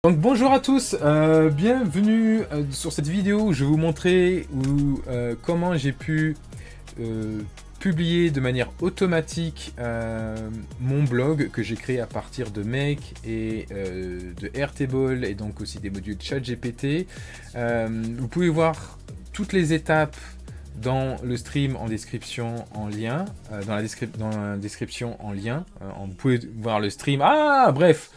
Donc bonjour à tous, bienvenue sur cette vidéo où je vais vous montrer comment j'ai pu publier de manière automatique mon blog que j'ai créé à partir de Make et de Airtable et donc aussi des modules ChatGPT. Vous pouvez voir toutes les étapes dans le stream en description en lien, dans la description en lien. Vous pouvez voir le stream. Ah, bref,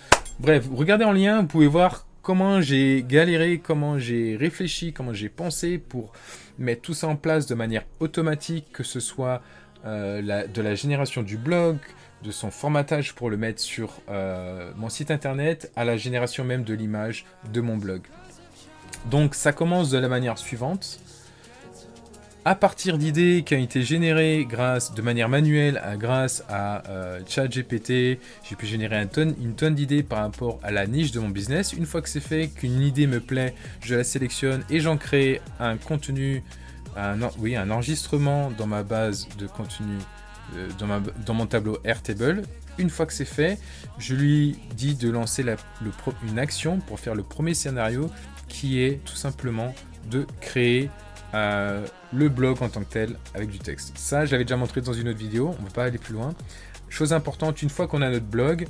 regardez en lien, vous pouvez voir comment j'ai galéré, comment j'ai réfléchi, comment j'ai pensé pour mettre tout ça en place de manière automatique, que ce soit de la génération du blog, de son formatage pour le mettre sur mon site internet, à la génération même de l'image de mon blog. Donc ça commence de la manière suivante. À partir d'idées qui ont été générées de manière manuelle grâce à ChatGPT, j'ai pu générer une tonne d'idées par rapport à la niche de mon business. Une fois que c'est fait, qu'une idée me plaît, je la sélectionne et j'en crée un contenu, un enregistrement dans ma base de contenu, dans mon tableau Airtable. Une fois que c'est fait, je lui dis de lancer une action pour faire le premier scénario qui est tout simplement de créer le blog en tant que tel avec du texte. Ça, je l'avais déjà montré dans une autre vidéo, on ne va pas aller plus loin. Chose importante, une fois qu'on a notre blog,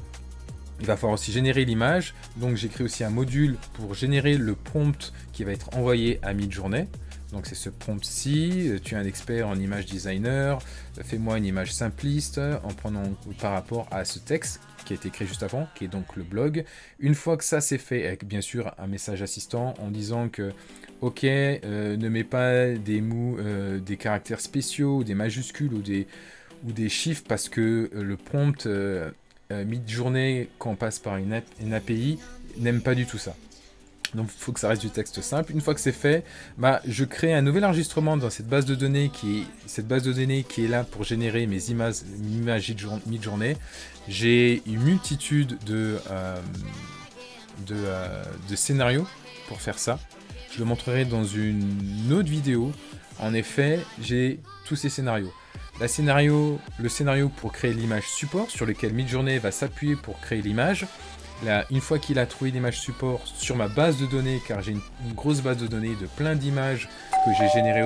il va falloir aussi générer l'image. Donc j'ai créé aussi un module pour générer le prompt qui va être envoyé à Midjourney. Donc c'est ce prompt-ci, tu es un expert en image designer, fais-moi une image simpliste en prenant par rapport à ce texte qui a été créé juste avant, qui est donc le blog. Une fois que ça c'est fait, avec bien sûr un message assistant en disant que ok, ne mets pas des caractères spéciaux, ou des majuscules ou des chiffres parce que le prompt Midjourney, quand on passe par une API, n'aime pas du tout ça. Donc il faut que ça reste du texte simple. Une fois que c'est fait, je crée un nouvel enregistrement dans cette base de données qui est là pour générer mes images Midjourney. J'ai une multitude de scénarios pour faire ça. Je le montrerai dans une autre vidéo. En effet, j'ai tous ces scénarios. Le scénario pour créer l'image support sur lequel Midjourney va s'appuyer pour créer l'image. Là, une fois qu'il a trouvé l'image support sur ma base de données, car j'ai une grosse base de données de plein d'images que j'ai générées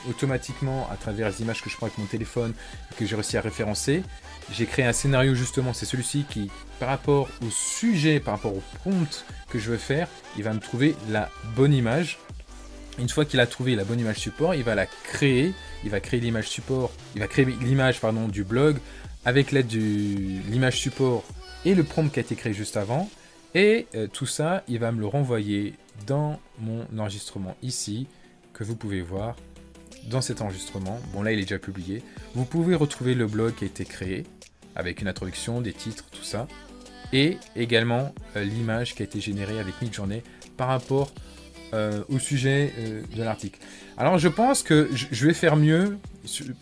automatiquement à travers les images que je prends avec mon téléphone et que j'ai réussi à référencer, j'ai créé un scénario justement, c'est celui-ci qui, par rapport au sujet, par rapport au prompt que je veux faire, il va me trouver la bonne image. Une fois qu'il a trouvé la bonne image support, il va la créer, il va créer l'image support, il va créer l'image du blog avec l'aide de l'image support et le prompt qui a été créé juste avant, et tout ça, il va me le renvoyer dans mon enregistrement ici, que vous pouvez voir dans cet enregistrement. Bon, là, il est déjà publié. Vous pouvez retrouver le blog qui a été créé, avec une introduction, des titres, tout ça, et également l'image qui a été générée avec Midjourney par rapport au sujet de l'article. Alors, je pense que je vais faire mieux.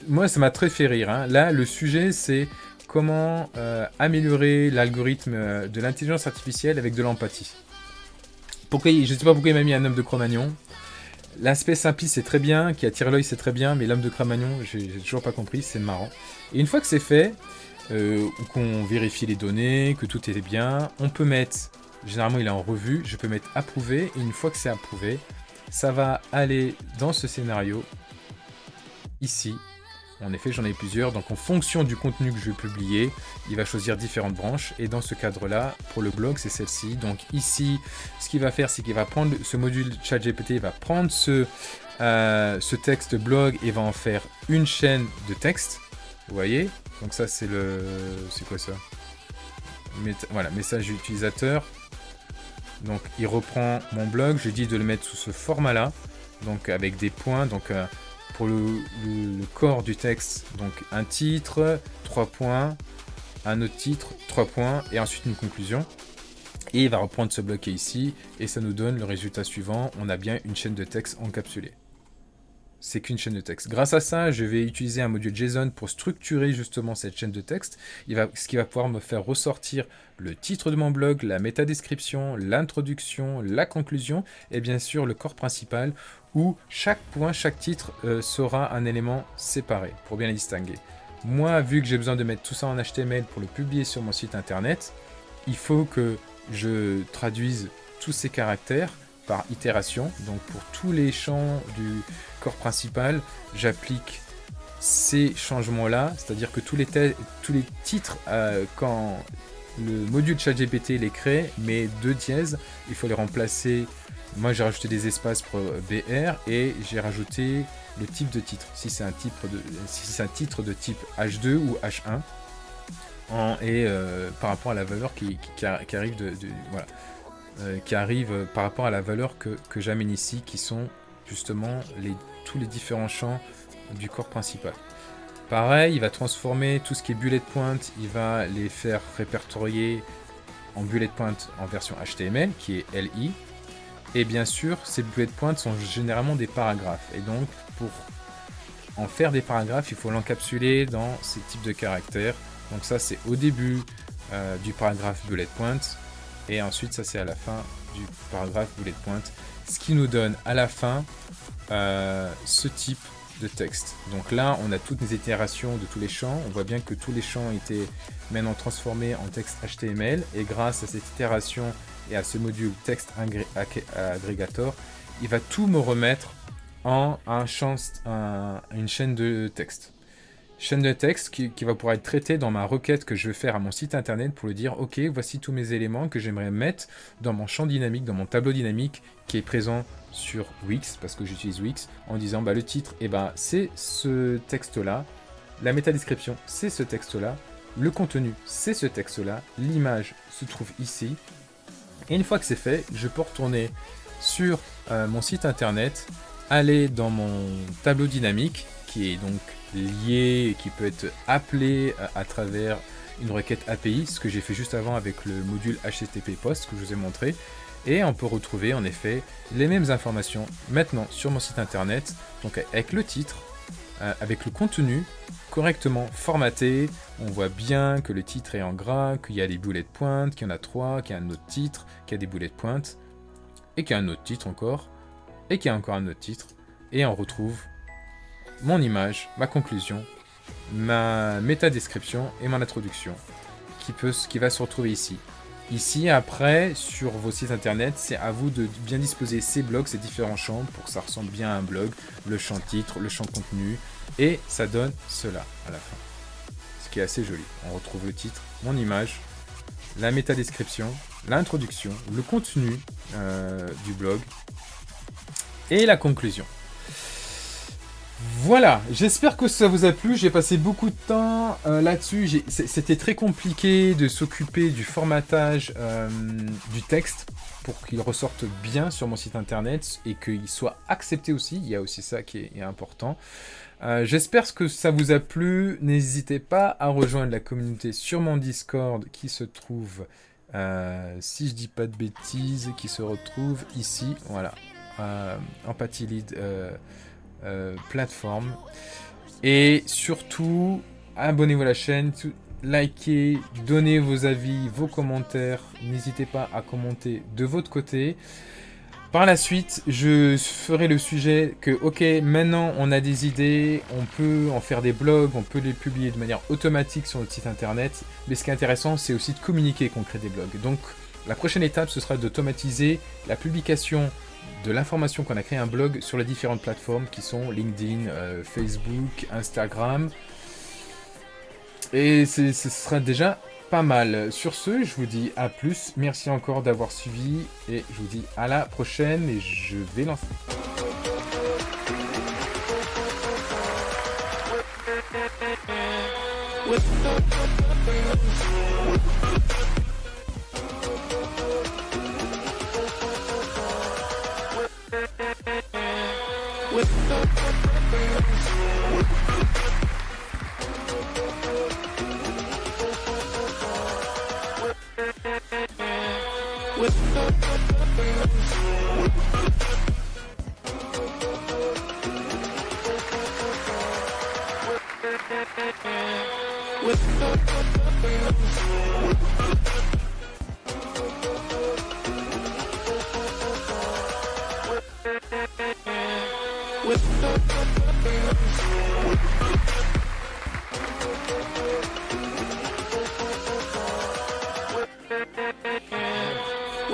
Moi, ça m'a très fait rire, hein. Là, le sujet, c'est comment améliorer l'algorithme de l'intelligence artificielle avec de l'empathie. Je ne sais pas pourquoi il m'a mis un homme de Cro-Magnon. L'aspect simpliste c'est très bien, qui attire l'œil c'est très bien, mais l'homme de Cro-Magnon, j'ai toujours pas compris, c'est marrant. Et une fois que c'est fait, qu'on vérifie les données, que tout est bien, on peut mettre, généralement il est en revue, je peux mettre approuvé, et une fois que c'est approuvé, ça va aller dans ce scénario, ici. En effet, j'en ai plusieurs, donc en fonction du contenu que je vais publier, il va choisir différentes branches, et dans ce cadre-là, pour le blog, c'est celle-ci. Donc ici, ce qu'il va faire, c'est qu'il va prendre ce module ChatGPT, il va prendre ce texte blog et va en faire une chaîne de texte, vous voyez. Donc ça, c'est quoi ça? Voilà, message utilisateur. Donc il reprend mon blog, je lui dis de le mettre sous ce format-là, donc avec des points, donc pour le corps du texte, donc un titre, 3 points, un autre titre, 3 points, et ensuite une conclusion. Et il va reprendre ce bloc qui est ici, et ça nous donne le résultat suivant. On a bien une chaîne de texte encapsulée. C'est qu'une chaîne de texte. Grâce à ça, je vais utiliser un module JSON pour structurer justement cette chaîne de texte. Ce qui va pouvoir me faire ressortir le titre de mon blog, la métadescription, l'introduction, la conclusion et bien sûr le corps principal où chaque point, chaque titre sera un élément séparé pour bien les distinguer. Moi, vu que j'ai besoin de mettre tout ça en HTML pour le publier sur mon site internet, il faut que je traduise tous ces caractères par itération. Donc pour tous les champs du corps principal, j'applique ces changements-là, c'est-à-dire que tous les titres, quand le module ChatGPT les crée, mais 2 dièses, il faut les remplacer. Moi j'ai rajouté des espaces pour BR et j'ai rajouté le type de titre, si c'est un titre de type H2 ou H1, par rapport à la valeur qui arrive voilà, qui arrive par rapport à la valeur que j'amène ici, qui sont justement tous les différents champs du corps principal. Pareil, il va transformer tout ce qui est bullet point, il va les faire répertorier en bullet point en version HTML, qui est LI. Et bien sûr, ces bullet points sont généralement des paragraphes. Et donc, pour en faire des paragraphes, il faut l'encapsuler dans ces types de caractères. Donc ça, c'est au début du paragraphe bullet point. Et ensuite, ça, c'est à la fin du paragraphe bullet point. Ce qui nous donne à la fin ce type de texte. Donc là, on a toutes les itérations de tous les champs. On voit bien que tous les champs étaient maintenant transformés en texte HTML. Et grâce à cette itération et à ce module Text Aggregator, il va tout me remettre en une chaîne de texte. Chaîne de texte qui va pouvoir être traitée dans ma requête que je vais faire à mon site internet pour lui dire ok, voici tous mes éléments que j'aimerais mettre dans mon champ dynamique, dans mon tableau dynamique qui est présent sur Wix, parce que j'utilise Wix, en disant le titre, c'est ce texte-là, la métadescription, c'est ce texte-là, le contenu, c'est ce texte-là, l'image se trouve ici. Et une fois que c'est fait, je peux retourner sur mon site internet, aller dans mon tableau dynamique, qui est donc lié et qui peut être appelé à travers une requête API, ce que j'ai fait juste avant avec le module HTTP POST que je vous ai montré. Et on peut retrouver en effet les mêmes informations maintenant sur mon site internet, donc avec le titre, avec le contenu correctement formaté. On voit bien que le titre est en gras, qu'il y a des bullet points, qu'il y en a 3, qu'il y a un autre titre, qu'il y a des bullet points, et qu'il y a un autre titre encore, et qu'il y a encore un autre titre. Et on retrouve mon image, ma conclusion, ma métadescription et mon introduction qui va se retrouver ici. Ici, après, sur vos sites internet, c'est à vous de bien disposer ces blocs, ces différents champs, pour que ça ressemble bien à un blog, le champ titre, le champ contenu, et ça donne cela à la fin. Ce qui est assez joli. On retrouve le titre, mon image, la métadescription, l'introduction, le contenu du blog, et la conclusion. Voilà, j'espère que ça vous a plu, j'ai passé beaucoup de temps là-dessus, c'était très compliqué de s'occuper du formatage du texte pour qu'il ressorte bien sur mon site internet et qu'il soit accepté aussi, il y a aussi ça qui est important. J'espère que ça vous a plu, n'hésitez pas à rejoindre la communauté sur mon Discord qui se trouve, si je dis pas de bêtises, qui se retrouve ici, voilà, Empathy Lead plateforme. Et surtout, abonnez-vous à la chaîne, likez, donnez vos avis, vos commentaires, n'hésitez pas à commenter de votre côté. Par la suite, je ferai le sujet que, ok, maintenant on a des idées, on peut en faire des blogs, on peut les publier de manière automatique sur notre site internet, mais ce qui est intéressant, c'est aussi de communiquer qu'on crée des blogs. Donc, la prochaine étape, ce sera d'automatiser la publication de l'information qu'on a créé un blog sur les différentes plateformes qui sont LinkedIn, Facebook, Instagram. Et ce sera déjà pas mal. Sur ce, je vous dis à plus. Merci encore d'avoir suivi et je vous dis à la prochaine et je vais lancer.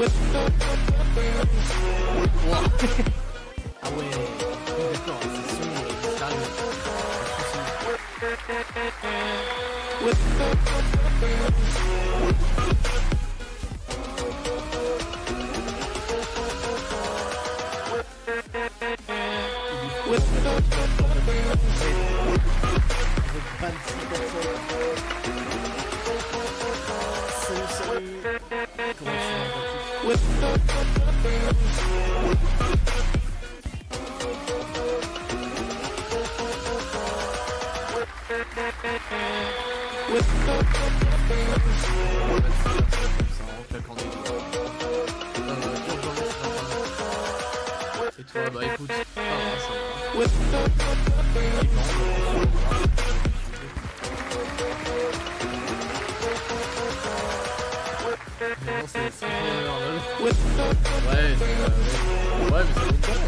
With Ah ouais, oui, d'accord, c'est son mystérieux. Salut, salut. Comment tu et toi, bah écoute, ça va, ça va. C'est normal. Ouais, ouais, mais ça compte pas.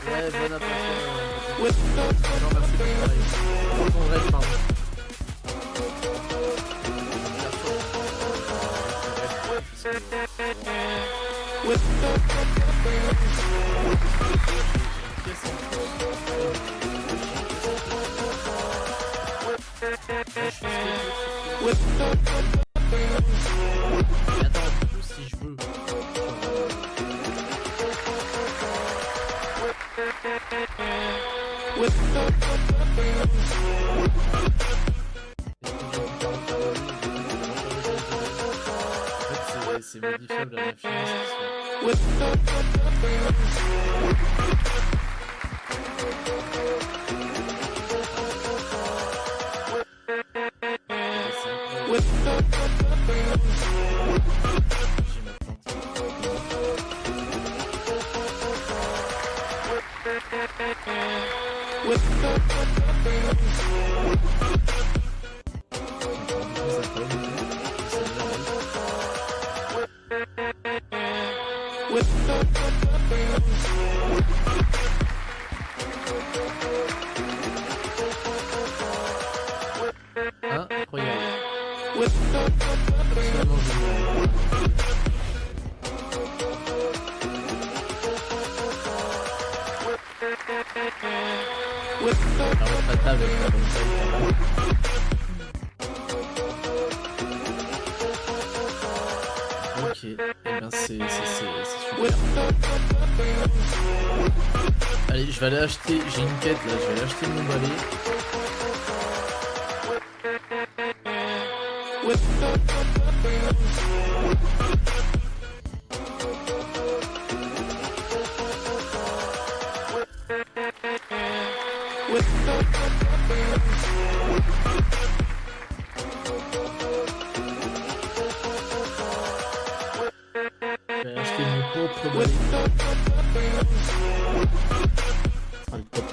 Ouais, bon appétit. Non, merci pour ton live. Pour ton raid, pardon. Mais attends, du coup, si je veux. En fait, c'est modifiable à l'infini. Incroyable. Absolument génial. Alors, pas de table avec la bonne taille. Ok, et eh bien c'est super. Allez, je vais aller acheter, j'ai une quête là, je vais aller acheter mon balai. Je vais acheter mon propre balai. Ça sera le top.